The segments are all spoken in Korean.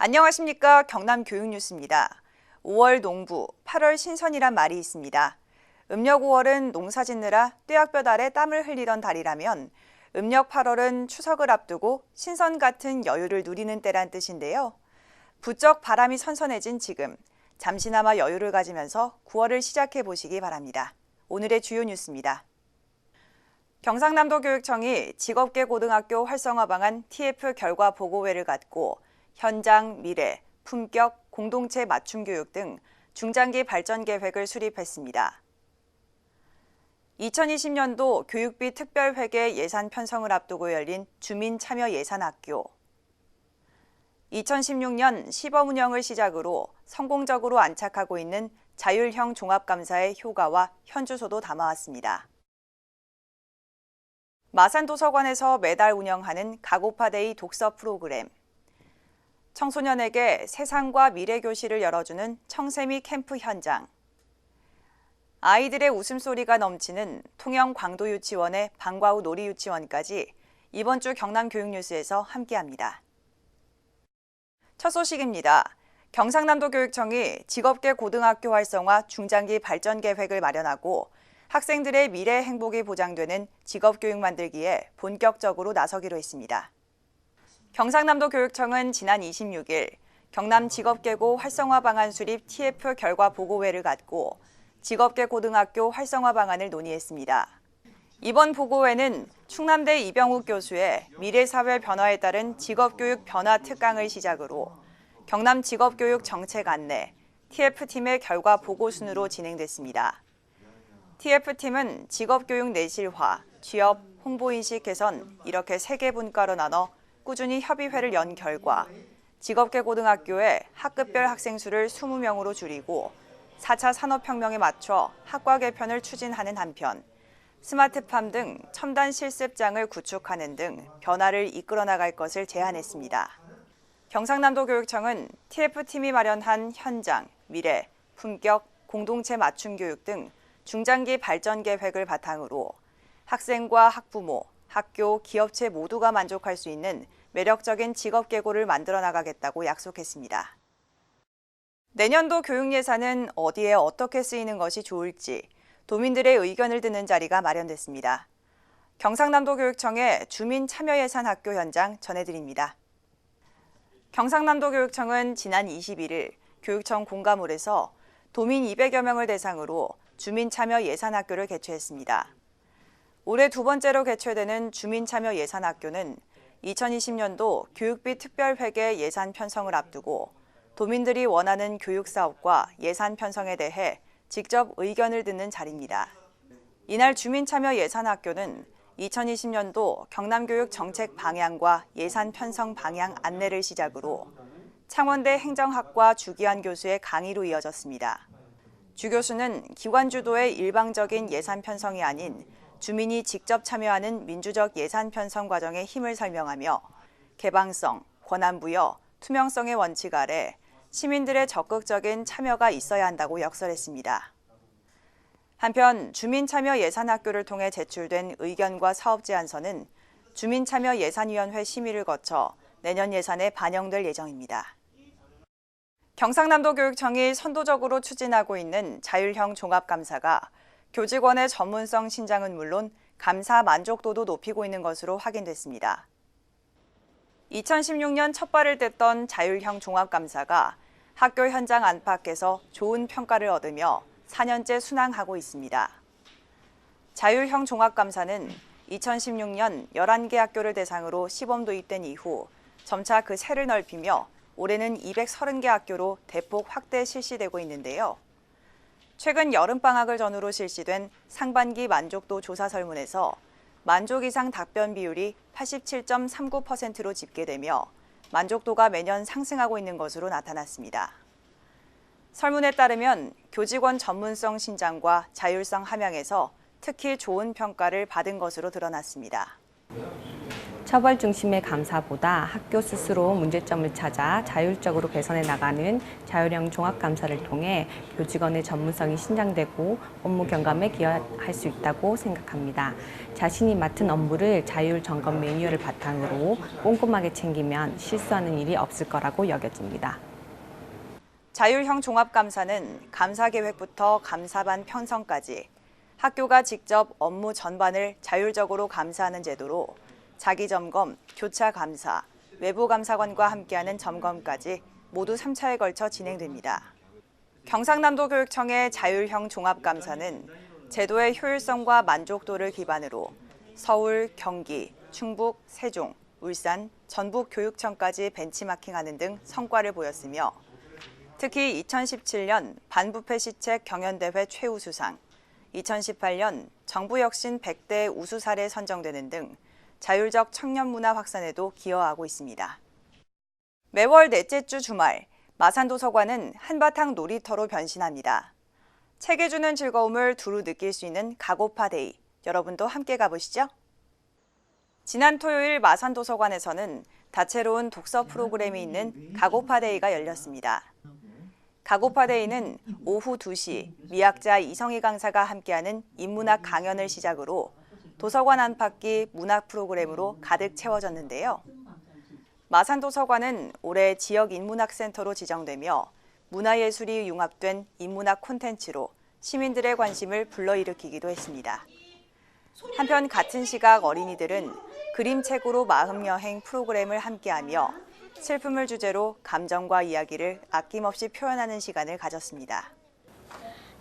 안녕하십니까. 경남교육뉴스입니다. 5월 농부, 8월 신선이란 말이 있습니다. 음력 5월은 농사 짓느라 뙤약볕 아래 땀을 흘리던 달이라면 음력 8월은 추석을 앞두고 신선 같은 여유를 누리는 때란 뜻인데요. 부쩍 바람이 선선해진 지금, 잠시나마 여유를 가지면서 9월을 시작해 보시기 바랍니다. 오늘의 주요 뉴스입니다. 경상남도교육청이 직업계 고등학교 활성화 방안 TF 결과 보고회를 갖고 현장, 미래, 품격, 공동체 맞춤 교육 등 중장기 발전 계획을 수립했습니다. 2020년도 교육비 특별회계 예산 편성을 앞두고 열린 주민참여예산학교. 2016년 시범 운영을 시작으로 성공적으로 안착하고 있는 자율형 종합감사의 효과와 현주소도 담아왔습니다. 마산도서관에서 매달 운영하는 가고파데이 독서 프로그램. 청소년에게 세상과 미래 교실을 열어주는 청세미 캠프 현장. 아이들의 웃음소리가 넘치는 통영 광도유치원의 방과후 놀이유치원까지 이번 주 경남교육뉴스에서 함께합니다. 첫 소식입니다. 경상남도교육청이 직업계 고등학교 활성화 중장기 발전 계획을 마련하고 학생들의 미래 행복이 보장되는 직업교육 만들기에 본격적으로 나서기로 했습니다. 경상남도교육청은 지난 26일 경남 직업계고 활성화 방안 수립 TF 결과 보고회를 갖고 직업계 고등학교 활성화 방안을 논의했습니다. 이번 보고회는 충남대 이병욱 교수의 미래사회 변화에 따른 직업교육 변화 특강을 시작으로 경남 직업교육 정책 안내, TF팀의 결과 보고 순으로 진행됐습니다. TF팀은 직업교육 내실화, 취업, 홍보인식 개선 이렇게 3개 분과로 나눠 꾸준히 협의회를 연 결과 직업계 고등학교의 학급별 학생 수를 20명으로 줄이고 4차 산업혁명에 맞춰 학과 개편을 추진하는 한편 스마트팜 등 첨단 실습장을 구축하는 등 변화를 이끌어 나갈 것을 제안했습니다. 경상남도교육청은 TF팀이 마련한 현장, 미래, 품격, 공동체 맞춤 교육 등 중장기 발전 계획을 바탕으로 학생과 학부모, 학교, 기업체 모두가 만족할 수 있는 매력적인 직업계고를 만들어 나가겠다고 약속했습니다. 내년도 교육 예산은 어디에 어떻게 쓰이는 것이 좋을지 도민들의 의견을 듣는 자리가 마련됐습니다. 경상남도교육청의 주민참여예산학교 현장 전해드립니다. 경상남도교육청은 지난 21일 교육청 공가물에서 도민 200여 명을 대상으로 주민참여예산학교를 개최했습니다. 올해 두 번째로 개최되는 주민참여예산학교는 2020년도 교육비 특별회계 예산 편성을 앞두고 도민들이 원하는 교육사업과 예산 편성에 대해 직접 의견을 듣는 자리입니다. 이날 주민참여예산학교는 2020년도 경남교육 정책 방향과 예산 편성 방향 안내를 시작으로 창원대 행정학과 주기환 교수의 강의로 이어졌습니다. 주 교수는 기관 주도의 일방적인 예산 편성이 아닌 주민이 직접 참여하는 민주적 예산 편성 과정의 힘을 설명하며 개방성, 권한부여, 투명성의 원칙 아래 시민들의 적극적인 참여가 있어야 한다고 역설했습니다. 한편 주민참여예산학교를 통해 제출된 의견과 사업 제안서는 주민참여예산위원회 심의를 거쳐 내년 예산에 반영될 예정입니다. 경상남도교육청이 선도적으로 추진하고 있는 자율형 종합감사가 교직원의 전문성 신장은 물론 감사 만족도도 높이고 있는 것으로 확인됐습니다. 2016년 첫 발을 뗐던 자율형 종합감사가 학교 현장 안팎에서 좋은 평가를 얻으며 4년째 순항하고 있습니다. 자율형 종합감사는 2016년 11개 학교를 대상으로 시범 도입된 이후 점차 그 세를 넓히며 올해는 230개 학교로 대폭 확대 실시되고 있는데요. 최근 여름방학을 전후로 실시된 상반기 만족도 조사 설문에서 만족 이상 답변 비율이 87.39%로 집계되며 만족도가 매년 상승하고 있는 것으로 나타났습니다. 설문에 따르면 교직원 전문성 신장과 자율성 함양에서 특히 좋은 평가를 받은 것으로 드러났습니다. 처벌 중심의 감사보다 학교 스스로 문제점을 찾아 자율적으로 개선해 나가는 자율형 종합감사를 통해 교직원의 전문성이 신장되고 업무 경감에 기여할 수 있다고 생각합니다. 자신이 맡은 업무를 자율 점검 매뉴얼을 바탕으로 꼼꼼하게 챙기면 실수하는 일이 없을 거라고 여겨집니다. 자율형 종합감사는 감사 계획부터 감사반 편성까지 학교가 직접 업무 전반을 자율적으로 감사하는 제도로 자기점검, 교차감사, 외부감사관과 함께하는 점검까지 모두 3차에 걸쳐 진행됩니다. 경상남도 교육청의 자율형 종합감사는 제도의 효율성과 만족도를 기반으로 서울, 경기, 충북, 세종, 울산, 전북 교육청까지 벤치마킹하는 등 성과를 보였으며 특히 2017년 반부패 시책 경연대회 최우수상, 2018년 정부혁신 100대 우수 사례 선정되는 등 자율적 청년 문화 확산에도 기여하고 있습니다. 매월 넷째 주 주말, 마산도서관은 한바탕 놀이터로 변신합니다. 책이 주는 즐거움을 두루 느낄 수 있는 가고파데이, 여러분도 함께 가보시죠. 지난 토요일 마산도서관에서는 다채로운 독서 프로그램이 있는 가고파데이가 열렸습니다. 가고파데이는 오후 2시 미학자 이성희 강사가 함께하는 인문학 강연을 시작으로 도서관 안팎이 문학 프로그램으로 가득 채워졌는데요. 마산도서관은 올해 지역인문학센터로 지정되며 문화예술이 융합된 인문학 콘텐츠로 시민들의 관심을 불러일으키기도 했습니다. 한편 같은 시각 어린이들은 그림책으로 마음여행 프로그램을 함께하며 슬픔을 주제로 감정과 이야기를 아낌없이 표현하는 시간을 가졌습니다.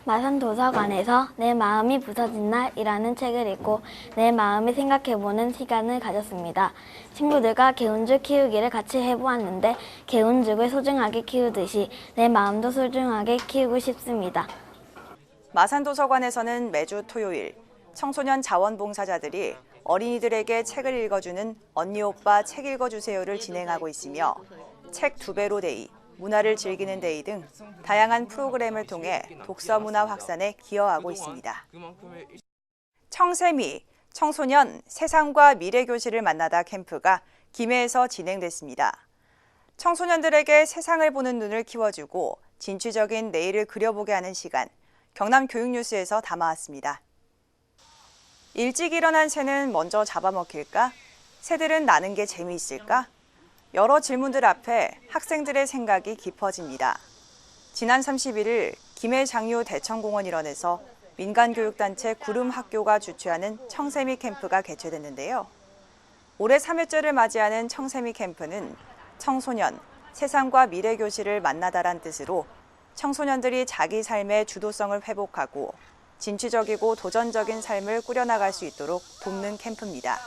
마산도서관에서 내 마음이 부서진 날이라는 책을 읽고 내 마음을 생각해보는 시간을 가졌습니다. 친구들과 개운죽 키우기를 같이 해보았는데 개운죽을 소중하게 키우듯이 내 마음도 소중하게 키우고 싶습니다. 마산도서관에서는 매주 토요일 청소년 자원봉사자들이 어린이들에게 책을 읽어주는 언니 오빠 책 읽어주세요를 진행하고 있으며 책 2배로 데이, 문화를 즐기는 데이 등 다양한 프로그램을 통해 독서 문화 확산에 기여하고 있습니다. 청세미, 청소년 세상과 미래 교실을 만나다 캠프가 김해에서 진행됐습니다. 청소년들에게 세상을 보는 눈을 키워주고 진취적인 내일을 그려보게 하는 시간, 경남교육뉴스에서 담아왔습니다. 일찍 일어난 새는 먼저 잡아먹힐까? 새들은 나는 게 재미있을까? 여러 질문들 앞에 학생들의 생각이 깊어집니다. 지난 31일 김해 장유 대청공원 일원에서 민간교육단체 구름학교가 주최하는 청세미 캠프가 개최됐는데요. 올해 3회째를 맞이하는 청세미 캠프는 청소년, 세상과 미래 교실을 만나다란 뜻으로 청소년들이 자기 삶의 주도성을 회복하고 진취적이고 도전적인 삶을 꾸려나갈 수 있도록 돕는 캠프입니다.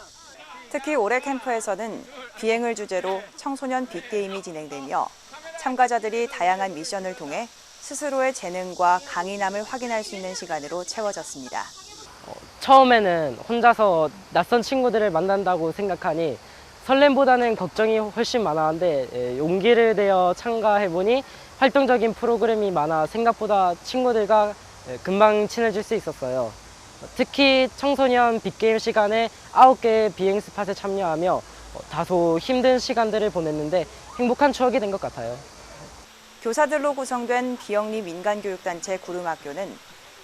특히 올해 캠프에서는 비행을 주제로 청소년 빅게임이 진행되며 참가자들이 다양한 미션을 통해 스스로의 재능과 강인함을 확인할 수 있는 시간으로 채워졌습니다. 처음에는 혼자서 낯선 친구들을 만난다고 생각하니 설렘보다는 걱정이 훨씬 많았는데 용기를 내어 참가해보니 활동적인 프로그램이 많아 생각보다 친구들과 금방 친해질 수 있었어요. 특히 청소년 빅게임 시간에 9개의 비행 스팟에 참여하며 다소 힘든 시간들을 보냈는데 행복한 추억이 된 것 같아요. 교사들로 구성된 비영리 민간교육단체 구름학교는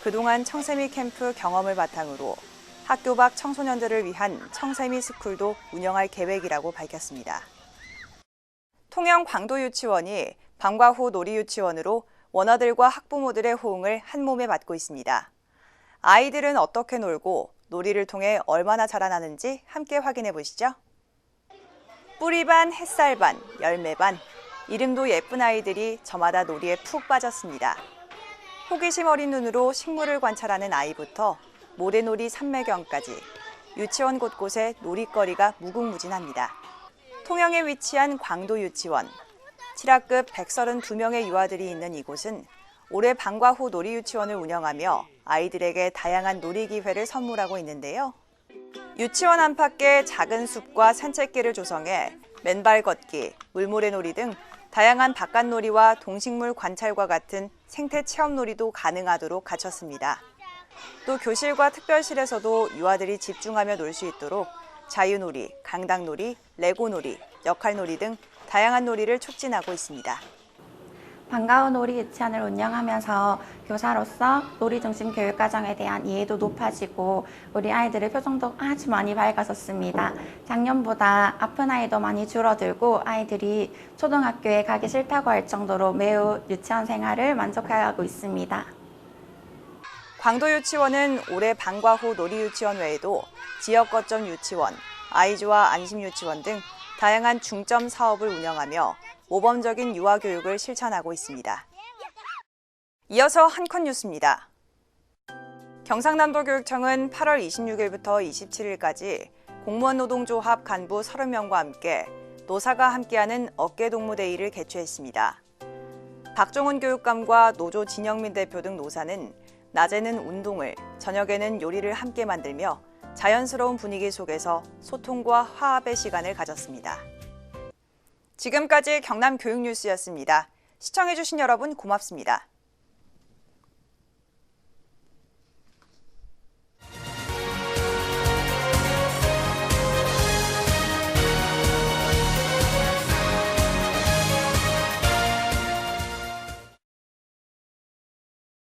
그동안 청세미 캠프 경험을 바탕으로 학교 밖 청소년들을 위한 청세미 스쿨도 운영할 계획이라고 밝혔습니다. 통영 광도유치원이 방과 후 놀이유치원으로 원어들과 학부모들의 호응을 한몸에 받고 있습니다. 아이들은 어떻게 놀고 놀이를 통해 얼마나 자라나는지 함께 확인해 보시죠. 뿌리반, 햇살반, 열매반, 이름도 예쁜 아이들이 저마다 놀이에 푹 빠졌습니다. 호기심 어린 눈으로 식물을 관찰하는 아이부터 모래놀이 산매경까지 유치원 곳곳에 놀이거리가 무궁무진합니다. 통영에 위치한 광도유치원. 7학급 132명의 유아들이 있는 이곳은 올해 방과 후 놀이유치원을 운영하며 아이들에게 다양한 놀이 기회를 선물하고 있는데요. 유치원 안팎에 작은 숲과 산책길을 조성해 맨발 걷기, 물모래놀이 등 다양한 바깥놀이와 동식물 관찰과 같은 생태 체험놀이도 가능하도록 갖췄습니다. 또 교실과 특별실에서도 유아들이 집중하며 놀 수 있도록 자유놀이, 강당놀이, 레고놀이, 역할놀이 등 다양한 놀이를 촉진하고 있습니다. 반가운 놀이 유치원을 운영하면서 교사로서 놀이 중심 교육과정에 대한 이해도 높아지고 우리 아이들의 표정도 아주 많이 밝아졌습니다. 작년보다 아픈 아이도 많이 줄어들고 아이들이 초등학교에 가기 싫다고 할 정도로 매우 유치원 생활을 만족해하고 있습니다. 광도유치원은 올해 방과 후 놀이유치원 외에도 지역 거점 유치원, 아이즈와 안심유치원 등 다양한 중점 사업을 운영하며 모범적인 유아교육을 실천하고 있습니다. 이어서 한 컷 뉴스입니다. 경상남도교육청은 8월 26일부터 27일까지 공무원 노동조합 간부 30명과 함께 노사가 함께하는 어깨동무데이를 개최했습니다. 박종훈 교육감과 노조 진영민 대표 등 노사는 낮에는 운동을, 저녁에는 요리를 함께 만들며 자연스러운 분위기 속에서 소통과 화합의 시간을 가졌습니다. 지금까지 경남교육뉴스였습니다. 시청해주신 여러분 고맙습니다.